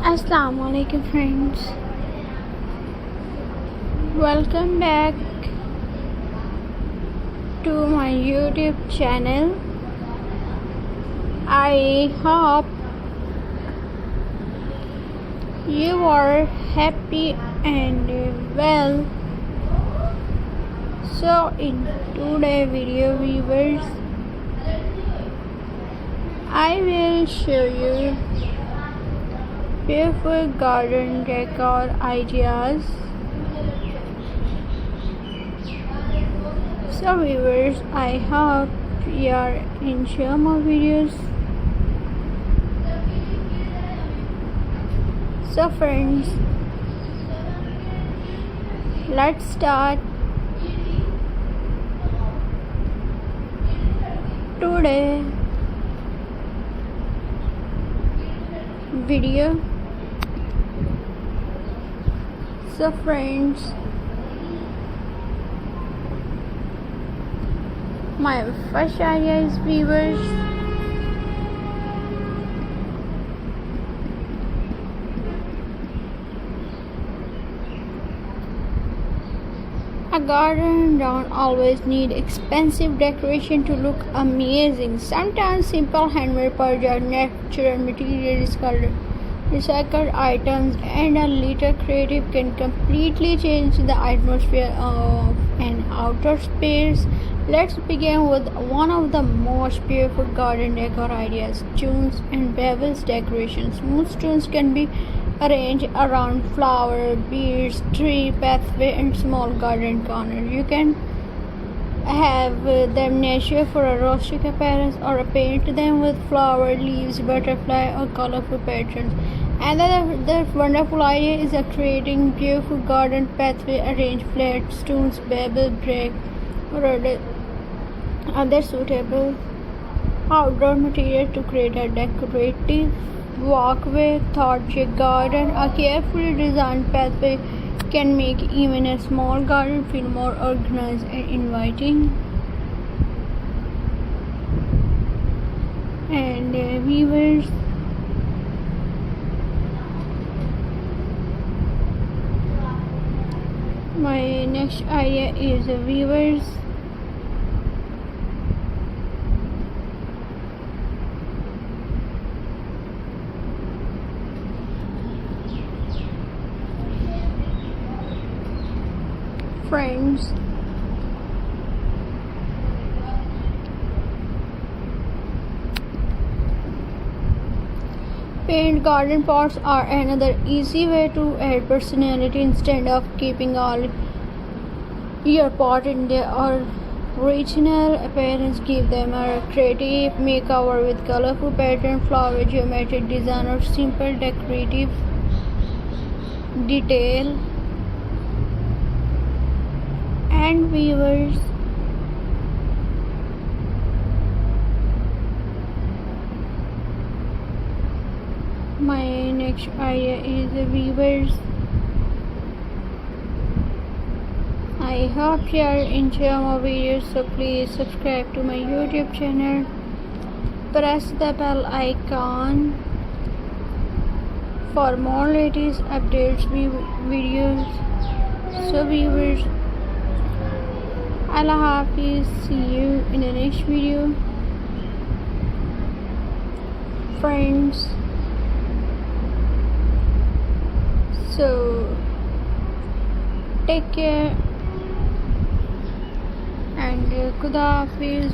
Assalamu alaikum friends, welcome back to my YouTube channel. I hope you are happy and well. So in today's video viewers, I will show you beautiful garden decor ideas. So viewers, I hope you are enjoy my videos. So friends, let's start today video. So friends, my first idea is viewers, a garden don't always need expensive decoration to look amazing. Sometimes simple handmade projects, natural materials, recycled items, and a little creative can completely change the atmosphere of an outdoor space. Let's begin with one of the most beautiful garden decor ideas: stones and pebbles decorations. Smooth stones can be arranged around flower beds, tree pathway, and small garden corners. You can have them nature for a rustic appearance or paint them with flower, leaves, butterfly, or colorful patterns. Another wonderful idea is creating beautiful garden pathway, arrange flat stones, pebble, brick, or other suitable outdoor material to create a decorative walkway. Thoughtful garden, a carefully designed pathway can make even a small garden feel more organized and inviting. And viewers, my next idea is viewers, friends, paint garden pots are another easy way to add personality. Instead of keeping all your pot in their original appearance, give them a creative makeover with colorful pattern, flower, geometric design, or simple decorative detail. And viewers, my next idea is viewers, I hope you are enjoying my videos, so please subscribe to my YouTube channel, press the bell icon for more latest updates videos. So viewers, Allah Hafiz, see you in the next video. Friends, so take care and Khuda Hafiz.